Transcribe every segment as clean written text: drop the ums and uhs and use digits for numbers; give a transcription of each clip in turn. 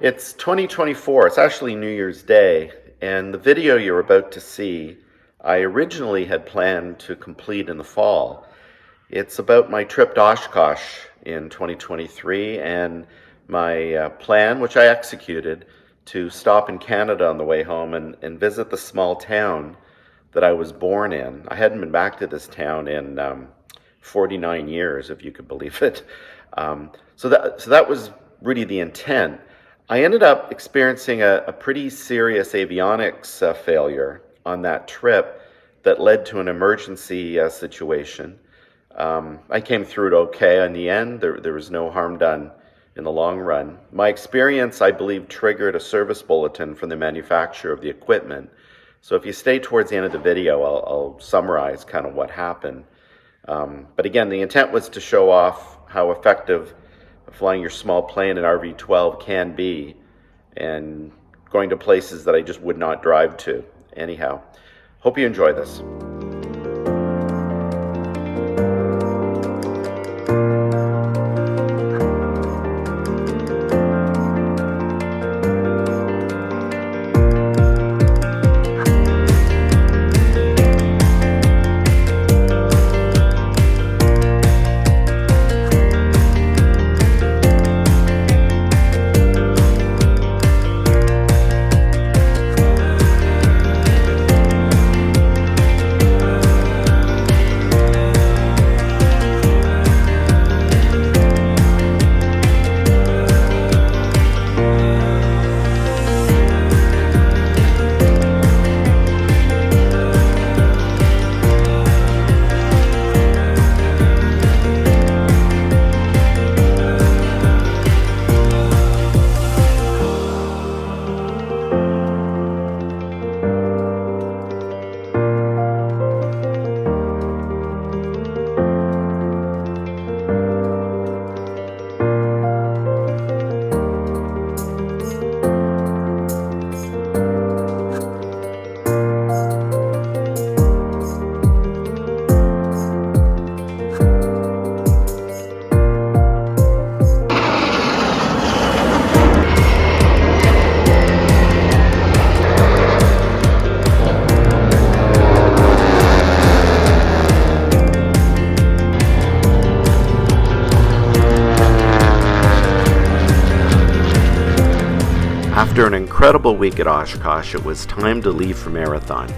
It's 2024. It's actually New Year's Day, and the video you're about to see, I originally had planned to complete in the fall. It's about my trip to Oshkosh in 2023 and my plan, which I executed, to stop in Canada on the way home and visit the small town that I was born in. I hadn't been back to this town in 49 years, if you could believe it. So that was really the intent. I ended up experiencing a pretty serious avionics failure on that trip that led to an emergency situation. I came through it okay in the end. There was no harm done in the long run. My experience, I believe, triggered a service bulletin from the manufacturer of the equipment. So if you stay towards the end of the video, I'll summarize kind of what happened. But again, the intent was to show off how effective flying your small plane in RV-12 can be and going to places that I just would not drive to. Anyhow, hope you enjoy this. After an incredible week at Oshkosh, it was time to leave for Marathon.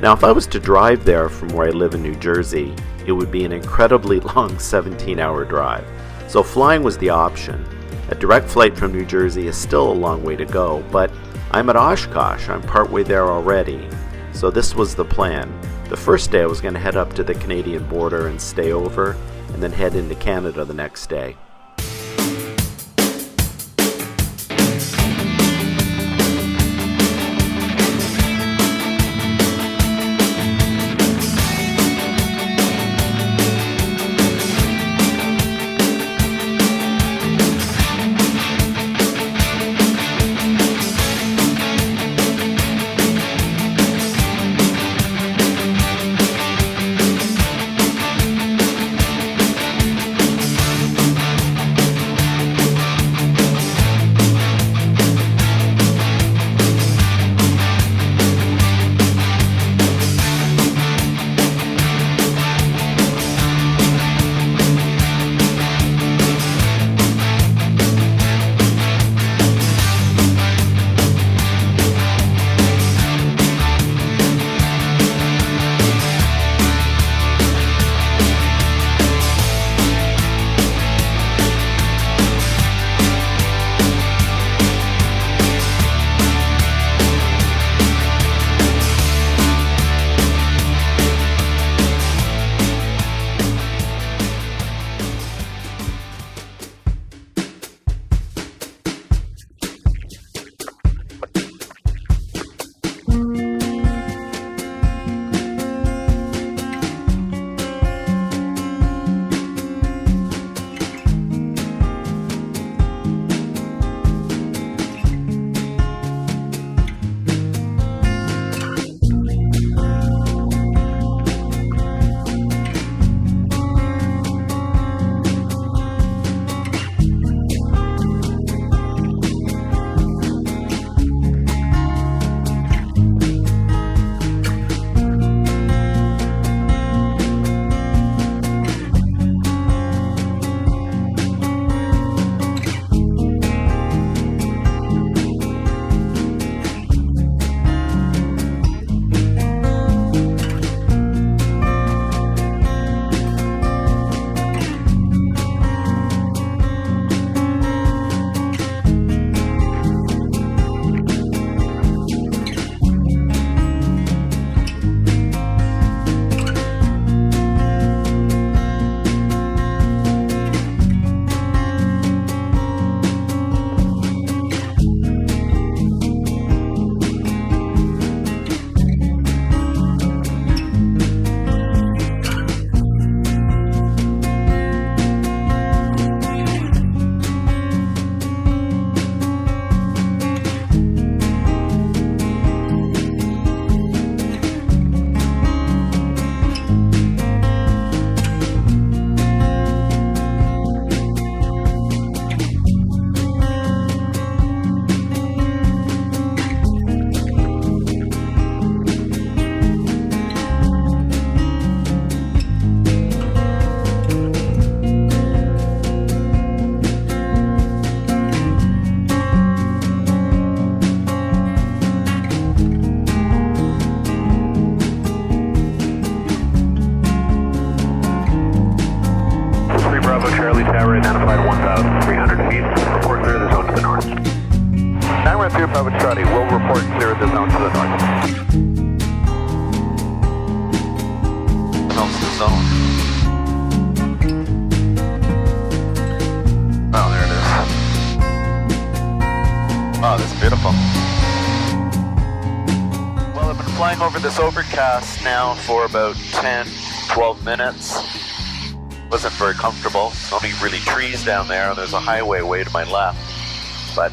Now, if I was to drive there from where I live in New Jersey, it would be an incredibly long 17-hour drive. So flying was the option. A direct flight from New Jersey is still a long way to go, but I'm at Oshkosh. I'm partway there already. So this was the plan. The first day I was going to head up to the Canadian border and stay over, and then head into Canada the next day. Bravo Charlie, we'll report clear of the zone to the north. How's the zone? Oh, there it is. Oh, that's beautiful. Well, I've been flying over this overcast now for about 10, 12 minutes. Wasn't very comfortable. There's only really trees down there, and there's a highway way to my left. But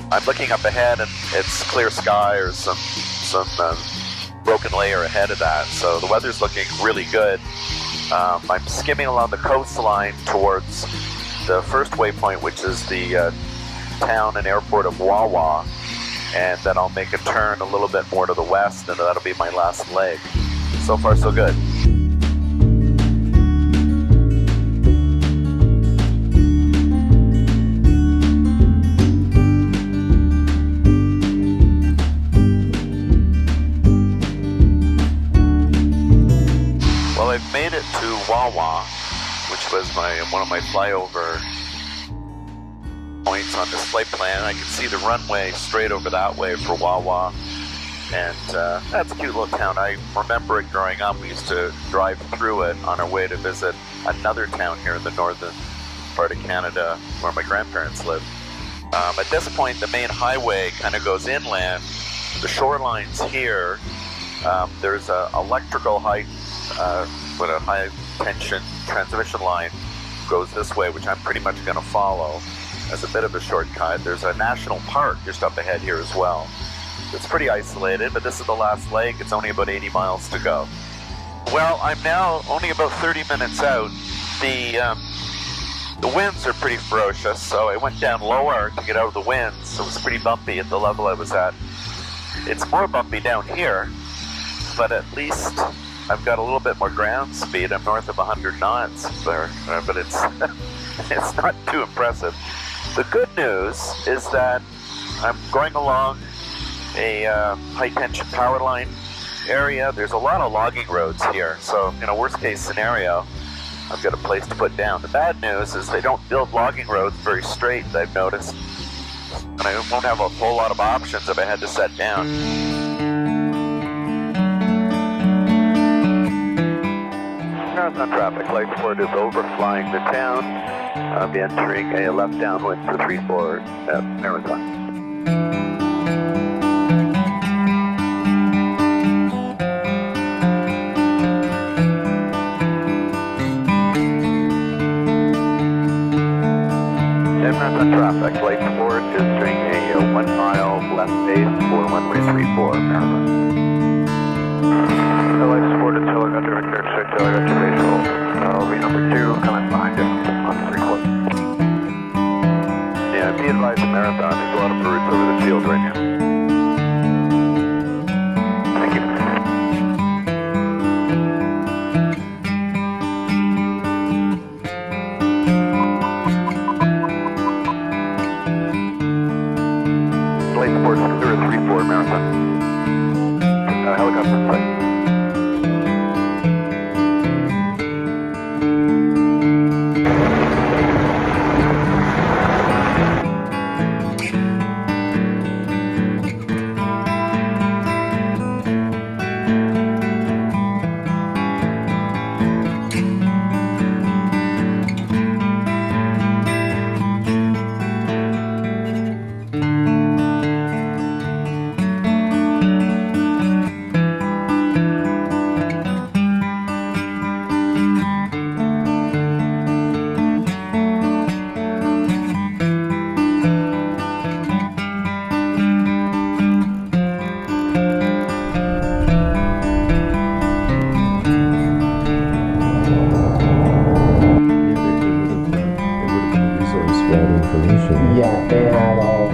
I'm looking up ahead, and it's clear sky or some broken layer ahead of that. So the weather's looking really good. I'm skimming along the coastline towards the first waypoint, which is the town and airport of Wawa, and then I'll make a turn a little bit more to the west, and that'll be my last leg. So far, so good. Well, I've made it to Wawa, which was one of my flyover points on this flight plan. I can see the runway straight over that way for Wawa, and that's a cute little town. I remember it growing up. We used to drive through it on our way to visit another town here in the northern part of Canada where my grandparents lived. At this point, the main highway kind of goes inland. The shoreline's here. There's a electrical height with a high tension transmission line goes this way, which I'm pretty much going to follow as a bit of a shortcut. There's a national park just up ahead here as well. It's pretty isolated, but this is the last leg. It's only about 80 miles to go. Well, I'm now only about 30 minutes out. The winds are pretty ferocious, so I went down lower to get out of the winds. So it was pretty bumpy at the level I was at. It's more bumpy down here, but at least I've got a little bit more ground speed. I'm north of 100 knots there, but it's it's not too impressive. The good news is that I'm going along a high tension power line area. There's a lot of logging roads here, so in a worst case scenario, I've got a place to put down. The bad news is they don't build logging roads very straight, I've noticed, and I won't have a whole lot of options if I had to set down. Marathon traffic, light sport is overflying the town. I'll be entering a left downwind for 3-4 at Marathon. Marathon traffic, light sport is doing a 1 mile left base for runway 34 Marathon. The light sport is telling under intersect, telling under visual. I'll be number 2, coming behind you on 3-4. Yeah, be advised the Marathon, there's a lot of birds over the field right now. Thank you. Light sport, 3-4 Marathon. Helicopter in sight. Yeah, they had all.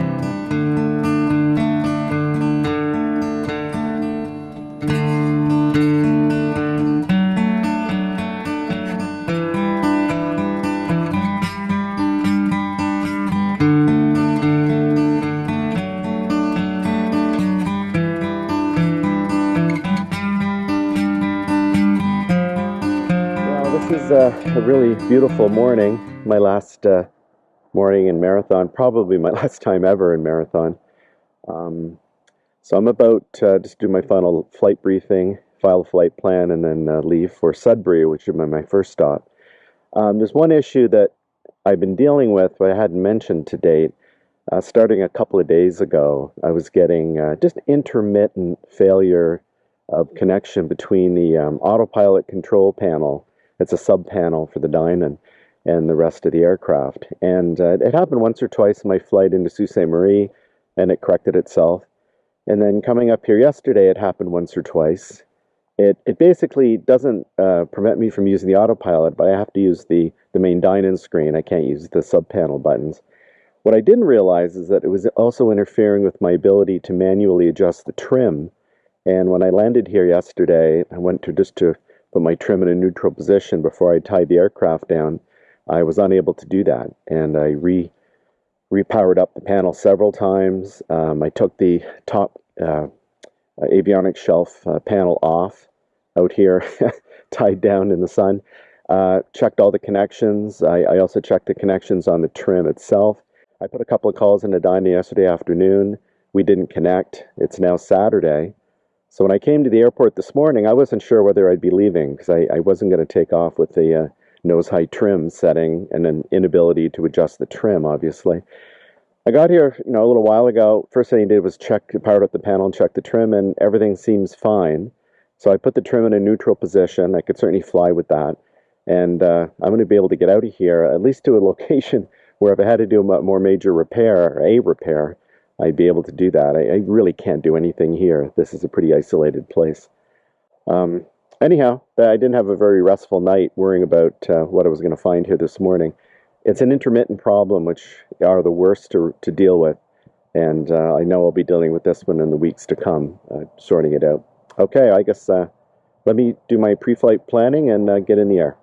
Well, this is a really beautiful morning. My last morning in marathon, probably my last time ever in marathon. So I'm about to just do my final flight briefing, file a flight plan, and then leave for Sudbury, which is my first stop. There's one issue that I've been dealing with, but I hadn't mentioned to date. Starting a couple of days ago, I was getting just intermittent failure of connection between the autopilot control panel. It's a sub panel for the Dynon and the rest of the aircraft. And it happened once or twice in my flight into Sault Ste. Marie, and it corrected itself. And then coming up here yesterday, it happened once or twice. It basically doesn't prevent me from using the autopilot, but I have to use the main Dynon screen. I can't use the sub panel buttons. What I didn't realize is that it was also interfering with my ability to manually adjust the trim. And when I landed here yesterday, I went to put my trim in a neutral position before I tied the aircraft down. I was unable to do that, and I repowered up the panel several times. I took the top Avionics shelf panel off out here, tied down in the sun. Checked all the connections. I also checked the connections on the trim itself. I put a couple of calls into Dyna yesterday afternoon. We didn't connect. It's now Saturday. So when I came to the airport this morning, I wasn't sure whether I'd be leaving because I wasn't going to take off with the nose-high trim setting and an inability to adjust the trim, obviously. I got here, a little while ago. First thing I did was powered up the panel and check the trim, and everything seems fine. So I put the trim in a neutral position. I could certainly fly with that. And I'm going to be able to get out of here, at least to a location where if I had to do a more major repair, I'd be able to do that. I really can't do anything here. This is a pretty isolated place. Anyhow, I didn't have a very restful night worrying about what I was going to find here this morning. It's an intermittent problem, which are the worst to deal with. And I know I'll be dealing with this one in the weeks to come, sorting it out. Okay, I guess let me do my pre-flight planning and get in the air.